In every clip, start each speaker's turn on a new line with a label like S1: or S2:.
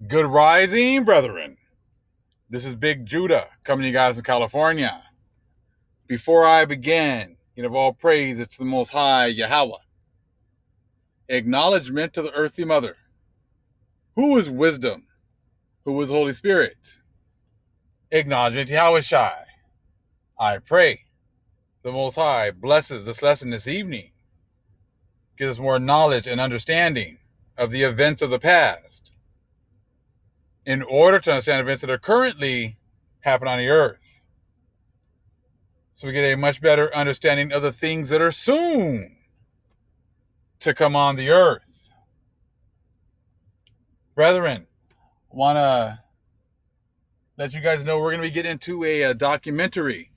S1: Good rising, brethren. This is Big Judah coming to you guys from California. Before I begin, give all praise it's the Most High Yahweh. Acknowledgement to the Earthly Mother. Who is wisdom? Who is Holy Spirit? Acknowledgement to Yahweh Shai. I pray the Most High blesses this lesson this evening, gives us more knowledge and understanding of the events of the past, in order to understand events that are currently happening on the earth, so we get a much better understanding of the things that are soon to come on the earth. Brethren, want to let you guys know we're going to be getting into a documentary.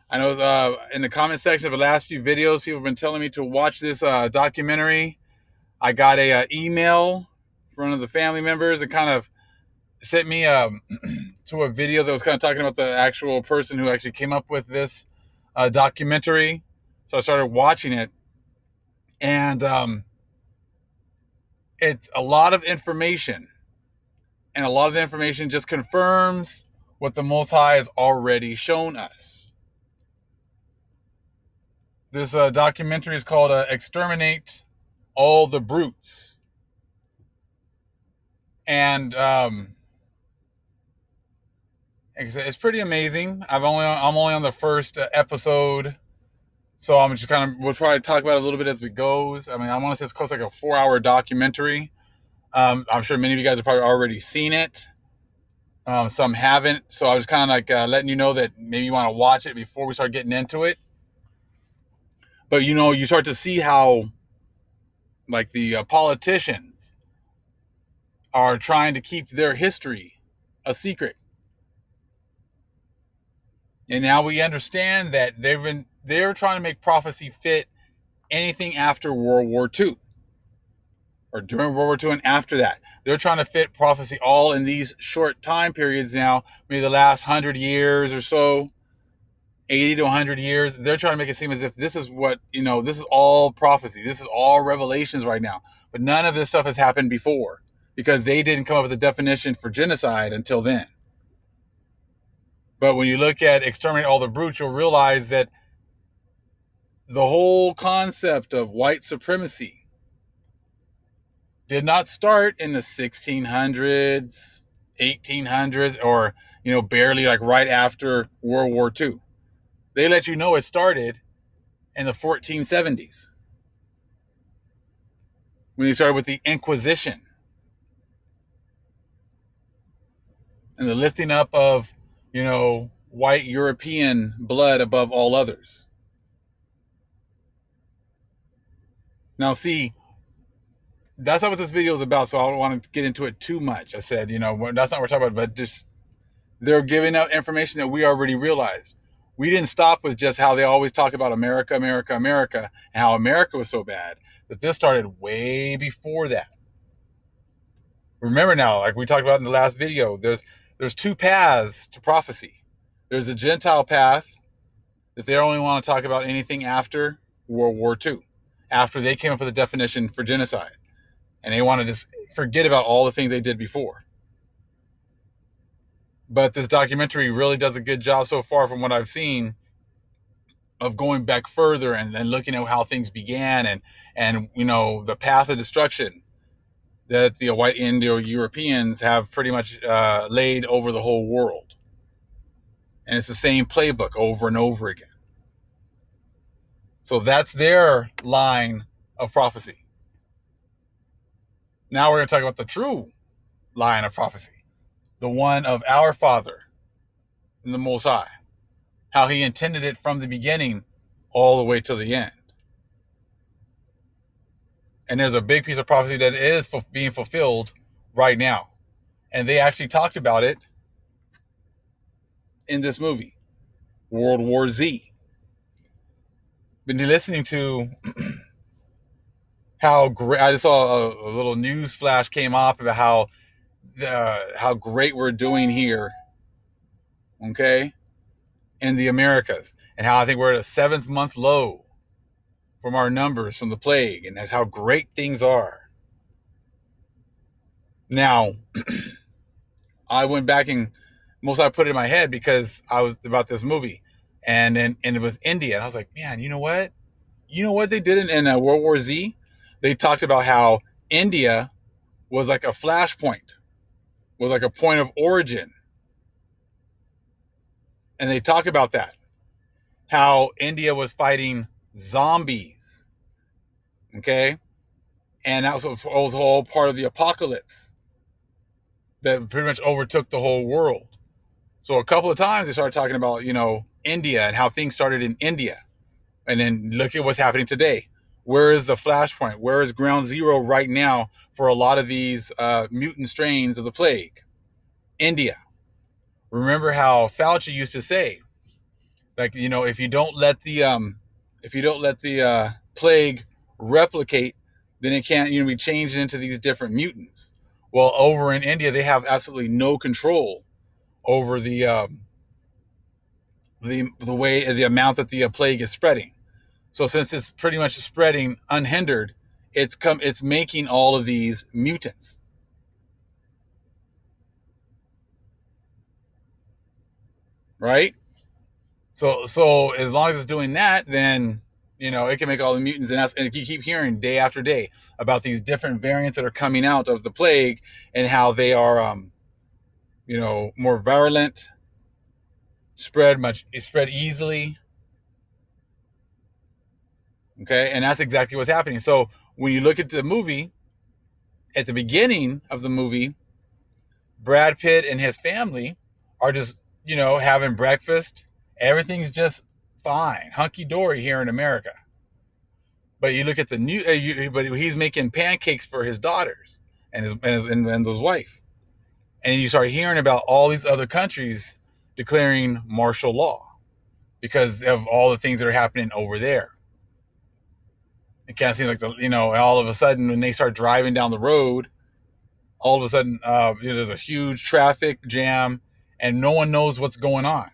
S1: I know in the comment section of the last few videos, people have been telling me to watch this documentary. I got a email from one of the family members that kind of sent me to a video that was kind of talking about the actual person who actually came up with this documentary. So I started watching it, and it's a lot of information. And a lot of the information just confirms what the Most High has already shown us. This documentary is called Exterminate All the Brutes. And it's pretty amazing. I'm only on the first episode, so I'm just we'll try to talk about it a little bit as we goes. I mean, I want to say it's close to like a 4-hour documentary. I'm sure many of you guys have probably already seen it. Some haven't, so I was kind of like letting you know that maybe you want to watch it before we start getting into it. But you start to see how, like, the politicians are trying to keep their history a secret, and now we understand that they're trying to make prophecy fit anything after World War II, or during World War II and after that. They're trying to fit prophecy all in these short time periods now, maybe the last 100 years or so, 80 to 100 years. They're trying to make it seem as if this is what, this is all prophecy. This is all revelations right now. But none of this stuff has happened before, because they didn't come up with a definition for genocide until then. But when you look at Exterminate All the Brutes, you'll realize that the whole concept of white supremacy did not start in the 1600s, 1800s, or, barely like right after World War II. They let you know it started in the 1470s, when they started with the Inquisition and the lifting up of, white European blood above all others. Now, see, that's not what this video is about, so I don't want to get into it too much. I said, that's not what we're talking about, but just they're giving out information that we already realized. We didn't stop with just how they always talk about America, America, America, and how America was so bad. But this started way before that. Remember now, like we talked about in the last video, there's two paths to prophecy. There's a Gentile path that they only want to talk about anything after World War II, after they came up with a definition for genocide. And they want to just forget about all the things they did before. But this documentary really does a good job so far, from what I've seen, of going back further and looking at how things began and the path of destruction that the white Indo-Europeans have pretty much laid over the whole world. And it's the same playbook over and over again. So that's their line of prophecy. Now we're going to talk about the true line of prophecy, the one of our Father in the Most High, how he intended it from the beginning all the way to the end. And there's a big piece of prophecy that is being fulfilled right now. And they actually talked about it in this movie, World War Z. Been listening to how great, I just saw a little news flash came up about how great we're doing here, okay, in the Americas, and how I think we're at a 7th month low from our numbers from the plague, and that's how great things are. Now, I went back and most I put it in my head because I was about this movie, and then and with India, and I was like, man, you know what? You know what they did in World War Z? They talked about how India was like a flashpoint, was like a point of origin, and they talk about that how India was fighting zombies, okay, and that was all part of the apocalypse that pretty much overtook the whole world. So a couple of times they started talking about, India and how things started in India. And then look at what's happening today. Where is the flashpoint? Where is ground zero right now for a lot of these mutant strains of the plague? India. Remember how Fauci used to say, like, if you don't let the plague replicate, then it can't, be changed into these different mutants. Well, over in India, they have absolutely no control over the amount that the plague is spreading. So since it's pretty much spreading unhindered, it's making all of these mutants, right? So as long as it's doing that, then it can make all the mutants, and you keep hearing day after day about these different variants that are coming out of the plague and how they are more virulent, spread easily. Okay, and that's exactly what's happening. So when you look at the movie, at the beginning of the movie, Brad Pitt and his family are just, having breakfast. Everything's just fine, hunky dory here in America. But you look at the new, but he's making pancakes for his daughters and his wife, and you start hearing about all these other countries declaring martial law because of all the things that are happening over there. It kind of seems like all of a sudden when they start driving down the road, all of a sudden there's a huge traffic jam and no one knows what's going on.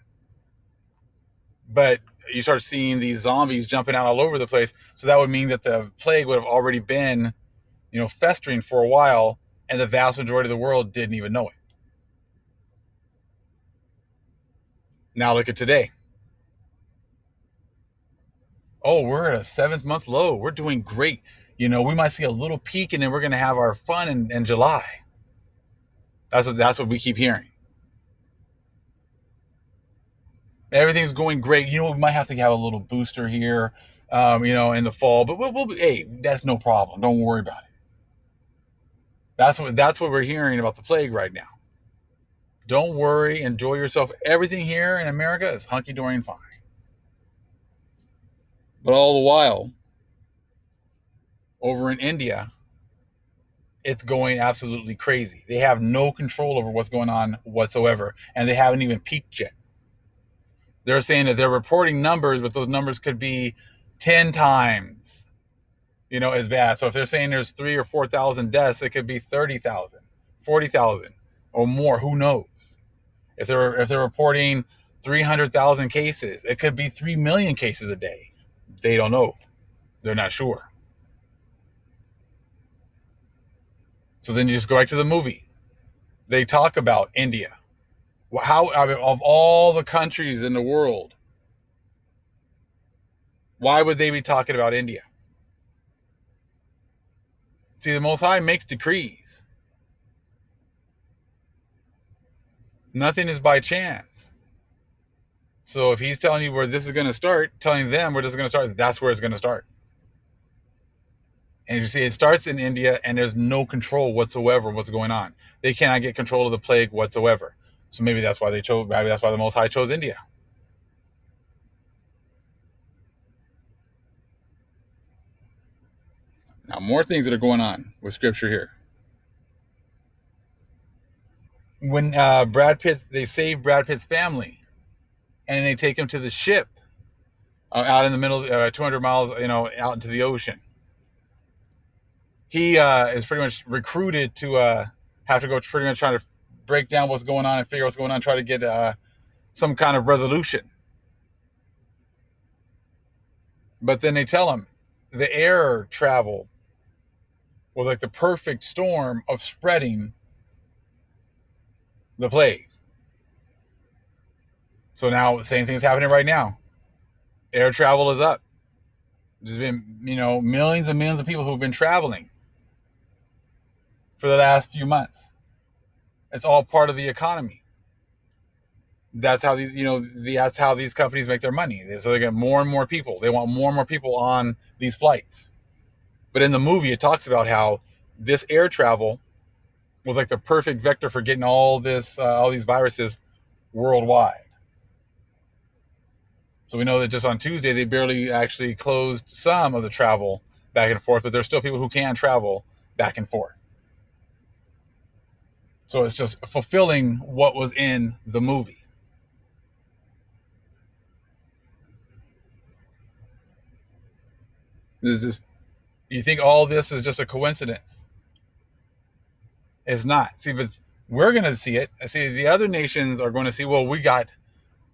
S1: But you start seeing these zombies jumping out all over the place. So that would mean that the plague would have already been, festering for a while, and the vast majority of the world didn't even know it. Now look at today. Oh, we're at a 7th month low. We're doing great. We might see a little peak, and then we're going to have our fun in July. That's what we keep hearing. Everything's going great. We might have to have a little booster here, in the fall, but hey, that's no problem. Don't worry about it. That's what we're hearing about the plague right now. Don't worry. Enjoy yourself. Everything here in America is hunky dory and fine. But all the while, over in India, it's going absolutely crazy. They have no control over what's going on whatsoever, and they haven't even peaked yet. They're saying that they're reporting numbers, but those numbers could be 10 times, as bad. So if they're saying there's 3 or 4,000 deaths, it could be 30,000, 40,000, or more. Who knows? If they're reporting 300,000 cases, it could be 3 million cases a day. They don't know. They're not sure. So then you just go back to the movie. They talk about India. Of all the countries in the world, why would they be talking about India? See, the Most High makes decrees. Nothing is by chance. So if he's telling you where this is going to start, telling them where this is going to start, that's where it's going to start. And you see, it starts in India, and there's no control whatsoever of what's going on. They cannot get control of the plague whatsoever. So maybe that's why maybe that's why the Most High chose India. Now, more things that are going on with Scripture here. When they save Brad Pitt's family, and they take him to the ship out in the middle, 200 miles, out into the ocean. He is pretty much recruited to have to go pretty much trying to break down what's going on and figure out what's going on, try to get some kind of resolution. But then they tell him the air travel was like the perfect storm of spreading the plague. So now, same thing's happening right now. Air travel is up. There's been, millions and millions of people who've been traveling for the last few months. It's all part of the economy. That's how that's how these companies make their money. So they get more and more people. They want more and more people on these flights. But in the movie, it talks about how this air travel was like the perfect vector for getting all these viruses worldwide. So we know that just on Tuesday, they barely actually closed some of the travel back and forth, but there's still people who can travel back and forth. So it's just fulfilling what was in the movie. This is you think all this is just a coincidence? It's not. See, but we're going to see it. See, the other nations are going to see. Well, we got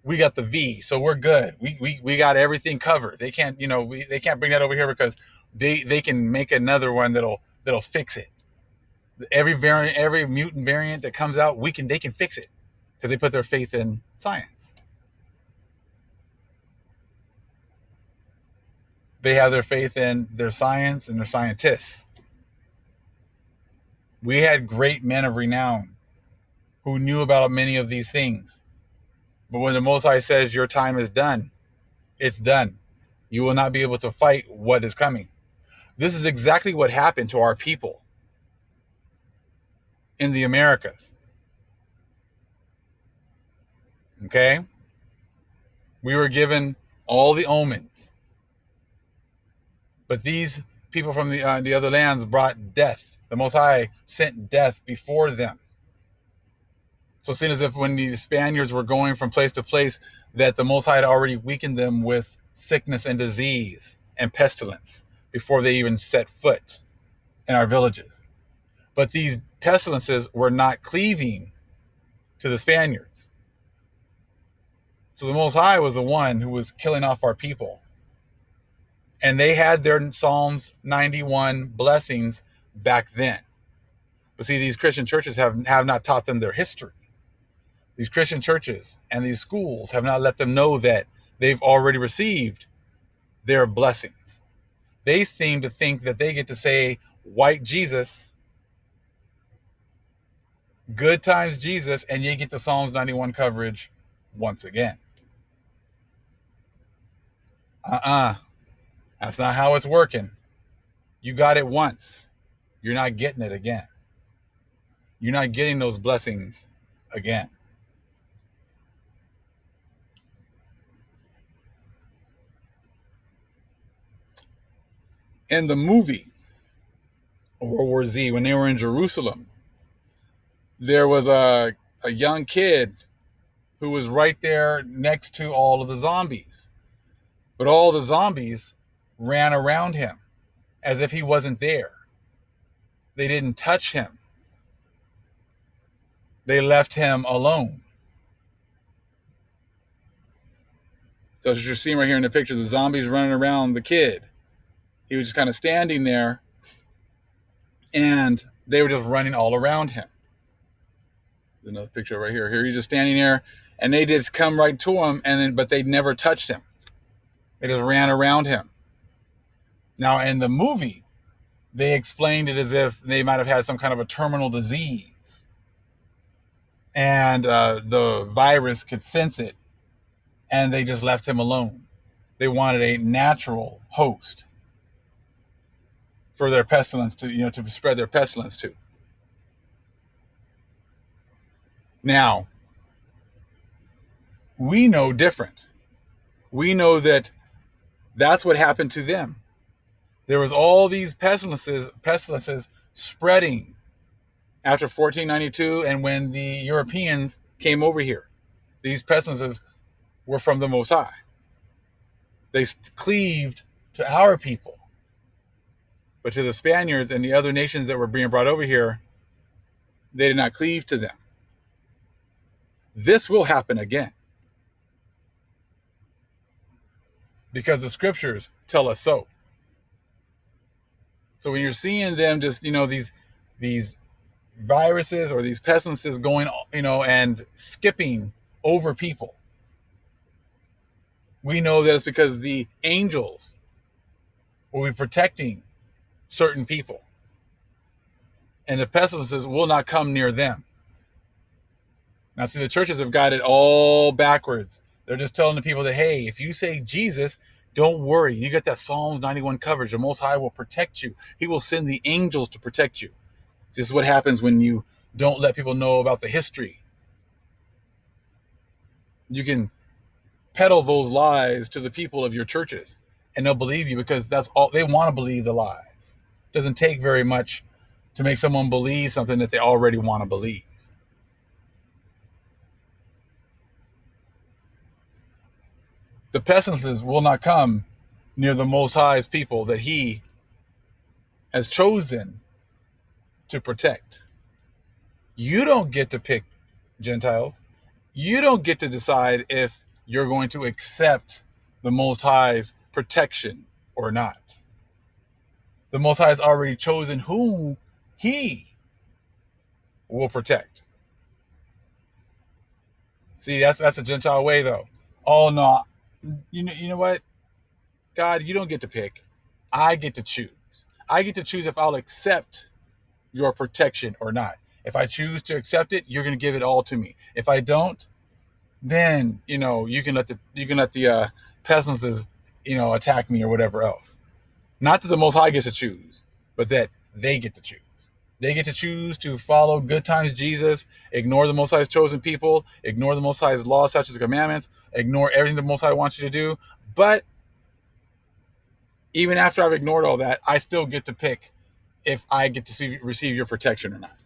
S1: the V, so we're good. We got everything covered. They can't, they can't bring that over here because they can make another one that'll fix it. Every variant, every mutant variant that comes out, they can fix it because they put their faith in science. They have their faith in their science and their scientists. We had great men of renown who knew about many of these things. But when the Most High says your time is done, it's done. You will not be able to fight what is coming. This is exactly what happened to our people in the Americas. Okay? We were given all the omens. But these people from the other lands brought death. The Most High sent death before them. So seeing as if when the Spaniards were going from place to place, that the Most High had already weakened them with sickness and disease and pestilence before they even set foot in our villages. But these pestilences were not cleaving to the Spaniards. So the Most High was the one who was killing off our people. And they had their Psalms 91 blessings back then. But see, these Christian churches have not taught them their history. These Christian churches and these schools have not let them know that they've already received their blessings. They seem to think that they get to say white Jesus, good times Jesus, and you get the Psalms 91 coverage once again. That's not how it's working. You got it once. You're not getting it again. You're not getting those blessings again. In the movie World War Z, when they were in Jerusalem, there was a young kid who was right there next to all of the zombies. But all the zombies ran around him as if he wasn't there. They didn't touch him. They left him alone. So as you're seeing right here in the picture, the zombies running around the kid. He was just kind of standing there, and they were just running all around him. There's another picture right here. Here he's just standing there, and they just come right to him, but they never touched him. They just ran around him. Now, in the movie, they explained it as if they might have had some kind of a terminal disease, and the virus could sense it, and they just left him alone. They wanted a natural host for their pestilence to spread their pestilence to. Now, we know different. We know that that's what happened to them. There was all these pestilences spreading after 1492, and when the Europeans came over here, these pestilences were from the Most High. They cleaved to our people. But to the Spaniards and the other nations that were being brought over here, they did not cleave to them. This will happen again, because the scriptures tell us so. So when you're seeing them just, these viruses or these pestilences going, and skipping over people. We know that it's because the angels will be protecting certain people, and the pestilences will not come near them. Now, see, the churches have got it all backwards. They're just telling the people that, hey, if you say Jesus, don't worry. You get that Psalms 91 coverage. The Most High will protect you. He will send the angels to protect you. This is what happens when you don't let people know about the history. You can peddle those lies to the people of your churches, and they'll believe you because that's all they want to believe, the lies. It doesn't take very much to make someone believe something that they already want to believe. The pestilences will not come near the Most High's people that He has chosen to protect. You don't get to pick, Gentiles. You don't get to decide if you're going to accept the Most High's protection or not. The Most High has already chosen whom He will protect. See, that's a Gentile way, though. Oh no, you know what, God, you don't get to pick. I get to choose. I get to choose if I'll accept your protection or not. If I choose to accept it, you're going to give it all to me. If I don't, then you can let the pestilences attack me or whatever else. Not that the Most High gets to choose, but that they get to choose. They get to choose to follow good times Jesus, ignore the Most High's chosen people, ignore the Most High's laws, statutes, and commandments, ignore everything the Most High wants you to do. But even after I've ignored all that, I still get to pick if I get to receive your protection or not.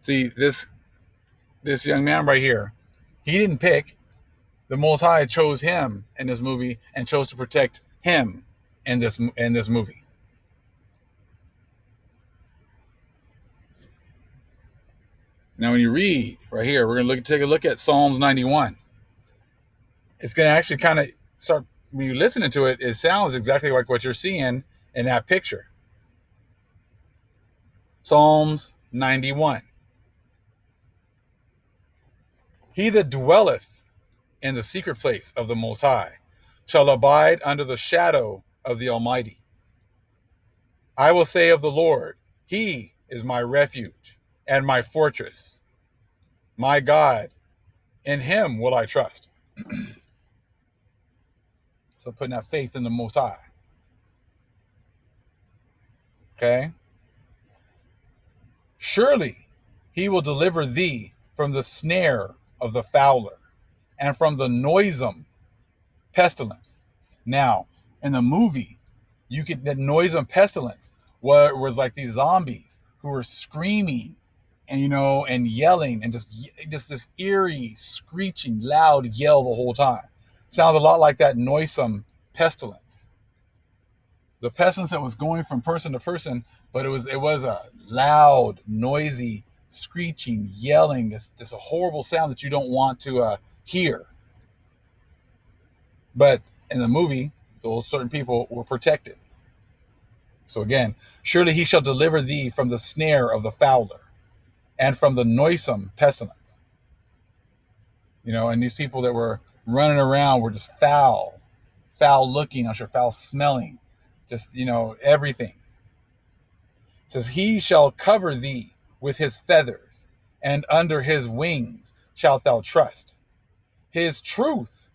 S1: See, this young man right here, he didn't pick. The Most High chose him in this movie and chose to protect him in this movie. Now, when you read right here, we're going to take a look at Psalms 91. It's going to actually kind of start, when you're listening to it, it sounds exactly like what you're seeing in that picture. Psalms 91. He that dwelleth in the secret place of the Most High shall abide under the shadow of the Almighty. I will say of the Lord, He is my refuge and my fortress. My God, in Him will I trust. So putting that faith in the Most High. Okay? Surely He will deliver thee from the snare of the fowler and from the noisome pestilence. Now, in the movie, you get that noisome pestilence was like these zombies who were screaming and yelling and just this eerie, screeching, loud yell the whole time. Sounds a lot like that noisome pestilence. The pestilence that was going from person to person, but it was a loud, noisy, screeching, yelling, this a horrible sound that you don't want to hear. But in the movie, those certain people were protected. So again, surely He shall deliver thee from the snare of the fowler and from the noisome pestilence. And these people that were running around were just foul looking, I'm sure foul smelling, just, everything. It says, He shall cover thee with His feathers, and under His wings shalt thou trust. His truth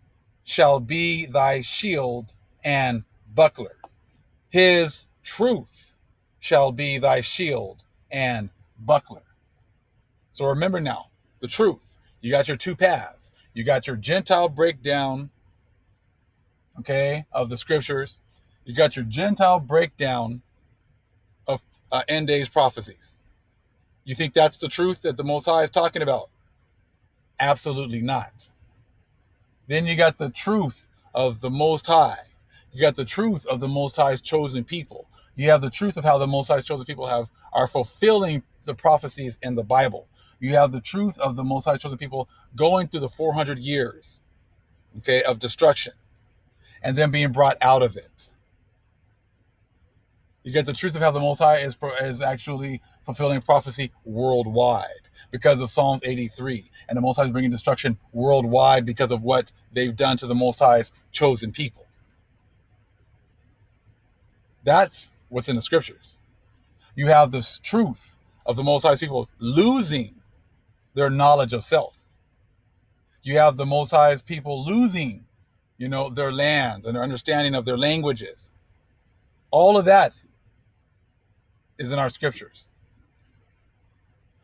S1: shall be thy shield and buckler. His truth shall be thy shield and buckler. So remember now, the truth. You got your two paths. You got your Gentile breakdown, okay, of the scriptures. You got your Gentile breakdown of end days prophecies. You think that's the truth that the Most High is talking about? Absolutely not. Then you got the truth of the Most High. You got the truth of the Most High's chosen people. You have the truth of how the Most High's chosen people are fulfilling the prophecies in the Bible. You have the truth of the Most High's chosen people going through the 400 years, okay, of destruction, and then being brought out of it. You get the truth of how the Most High is actually fulfilling prophecy worldwide because of Psalms 83. And the Most High is bringing destruction worldwide because of what they've done to the Most High's chosen people. That's what's in the scriptures. You have this truth of the Most High's people losing their knowledge of self. You have the Most High's people losing, their lands and their understanding of their languages. All of that is in our scriptures.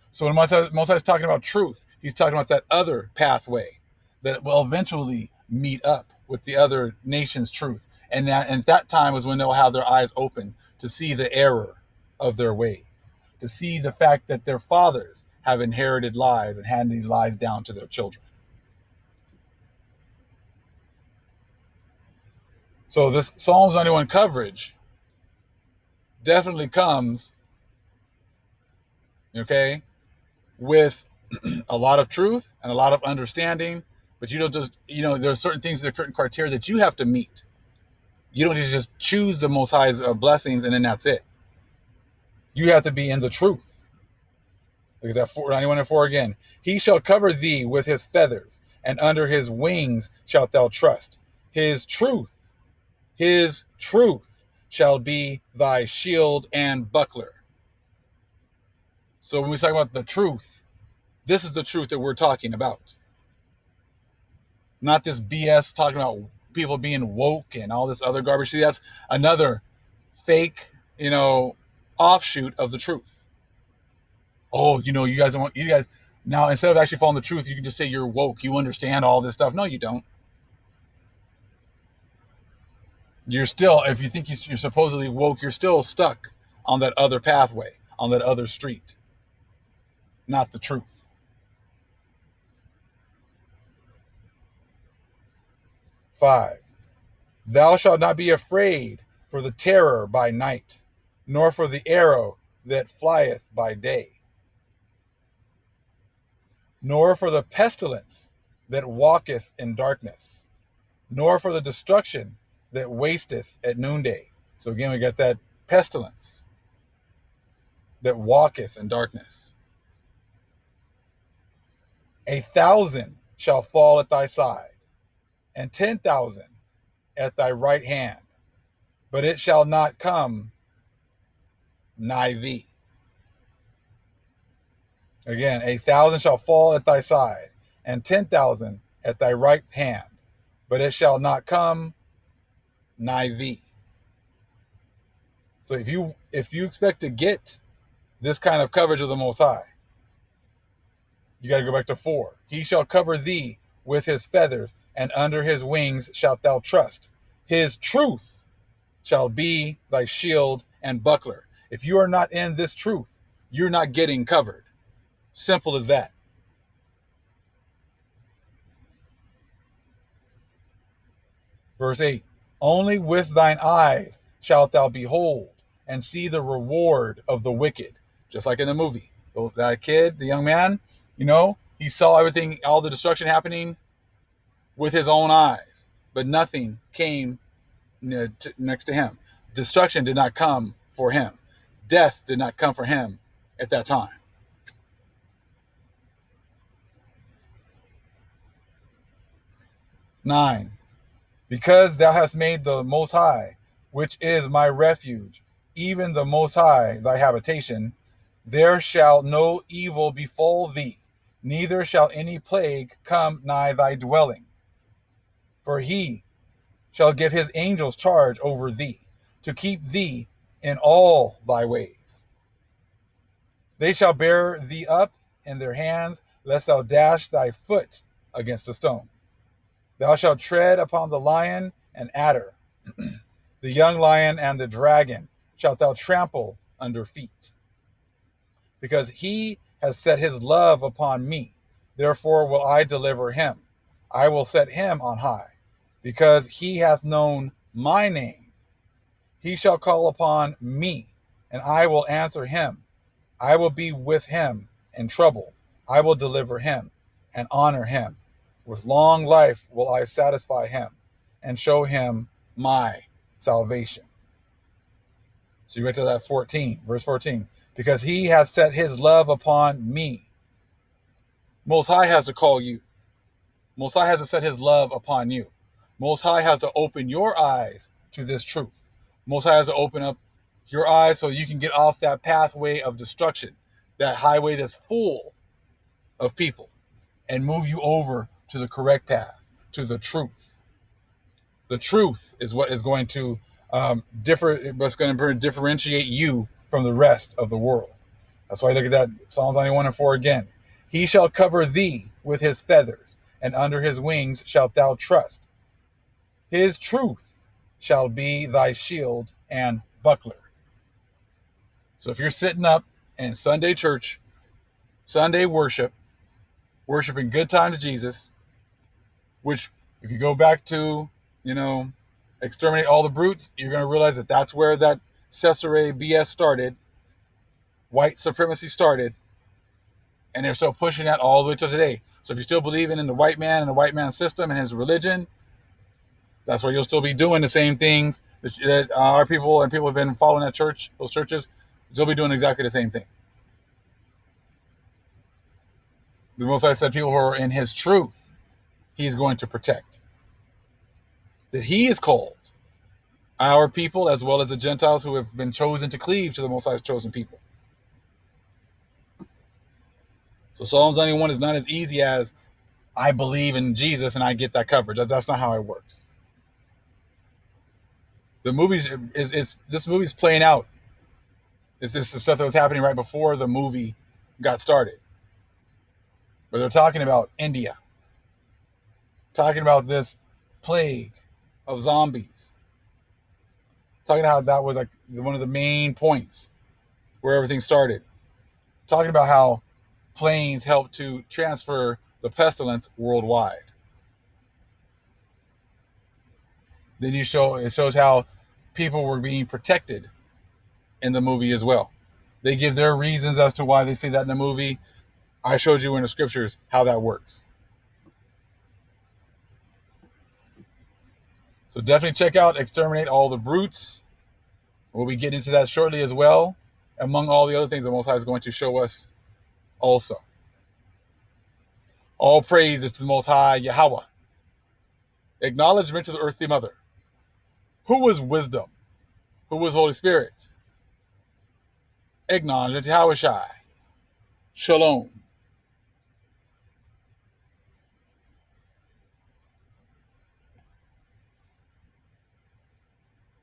S1: So when Most High is talking about truth, he's talking about that other pathway that will eventually meet up with the other nation's truth. And at that time is when they'll have their eyes open to see the error of their ways, to see the fact that their fathers have inherited lies and handed these lies down to their children. So this Psalms 91 coverage definitely comes, okay, with a lot of truth and a lot of understanding, but you don't just, there's certain things, there are certain criteria that you have to meet. You don't just choose the Most High's blessings and then that's it. You have to be in the truth. Look at that 91:4 again. He shall cover thee with his feathers, and under his wings shalt thou trust. His truth shall be thy shield and buckler. So when we talk about the truth, this is the truth that we're talking about. Not this BS talking about people being woke and all this other garbage. See, that's another fake, offshoot of the truth. Oh, you guys now, instead of actually following the truth, you can just say you're woke. You understand all this stuff. No, you don't. You're still, if you think you're supposedly woke, you're still stuck on that other pathway, on that other street. Not the truth. 5. Thou shalt not be afraid for the terror by night, nor for the arrow that flieth by day, nor for the pestilence that walketh in darkness, nor for the destruction that wasteth at noonday. So again, we got that pestilence that walketh in darkness. 1,000 shall fall at thy side, and 10,000 at thy right hand, but it shall not come nigh thee. Again, 1,000 shall fall at thy side, and 10,000 at thy right hand, but it shall not come nigh thee. So if you expect to get this kind of coverage of the Most High, you got to go back to 4. He shall cover thee with his feathers, and under his wings shalt thou trust. His truth shall be thy shield and buckler. If you are not in this truth, you're not getting covered. Simple as that. Verse 8. Only with thine eyes shalt thou behold and see the reward of the wicked. Just like in the movie. That kid, the young man, he saw everything, all the destruction happening with his own eyes, but nothing came next to him. Destruction did not come for him. Death did not come for him at that time. 9. Because thou hast made the Most High, which is my refuge, even the Most High thy habitation, there shall no evil befall thee, neither shall any plague come nigh thy dwelling. For he shall give his angels charge over thee, to keep thee in all thy ways. They shall bear thee up in their hands, lest thou dash thy foot against a stone. Thou shalt tread upon the lion and adder, the young lion and the dragon shalt thou trample under feet. Because he has set his love upon me, therefore will I deliver him. I will set him on high, because he hath known my name. He shall call upon me, and I will answer him. I will be with him in trouble. I will deliver him and honor him. With long life will I satisfy him and show him my salvation. So you went to that 14, verse 14. Because he hath set his love upon me. Most High has to call you. Most High has to set his love upon you. Most High has to open your eyes to this truth. Most High has to open up your eyes so you can get off that pathway of destruction, that highway that's full of people, and move you over to the correct path, to the truth. The truth is what is going to what's going to differentiate you from the rest of the world. That's why I look at that Psalms 91:4 again. He shall cover thee with his feathers, and under his wings shalt thou trust. His truth shall be thy shield and buckler. So if you're sitting up in Sunday church, Sunday worship, worshiping good times Jesus, which if you go back to, exterminate all the brutes, you're going to realize that that's where that Caesarea BS started, white supremacy started, and they're still pushing that all the way to today. So if you're still believing in the white man and the white man system and his religion, that's where you'll still be doing the same things that our people and people have been following that church, those churches, they'll be doing exactly the same thing. The Most High said people who are in his truth, he's going to protect. That he is called our people as well as the Gentiles who have been chosen to cleave to the Most High's chosen people. So Psalms 91 is not as easy as I believe in Jesus and I get that coverage. That's not how it works. The movies this movie's playing out. It's the stuff that was happening right before the movie got started. Where they're talking about India, talking about this plague of zombies, talking about how that was like one of the main points where everything started, talking about how planes helped to transfer the pestilence worldwide. Then it shows how people were being protected in the movie as well. They give their reasons as to why they say that in the movie. I showed you in the scriptures how that works. So definitely check out Exterminate All the Brutes. We'll be getting into that shortly as well, among all the other things the Most High is going to show us also. All praise is to the Most High Yahweh. Acknowledgement to the earthly mother. Who was wisdom? Who was Holy Spirit? Acknowledgement to Yahweh Shai. Shalom.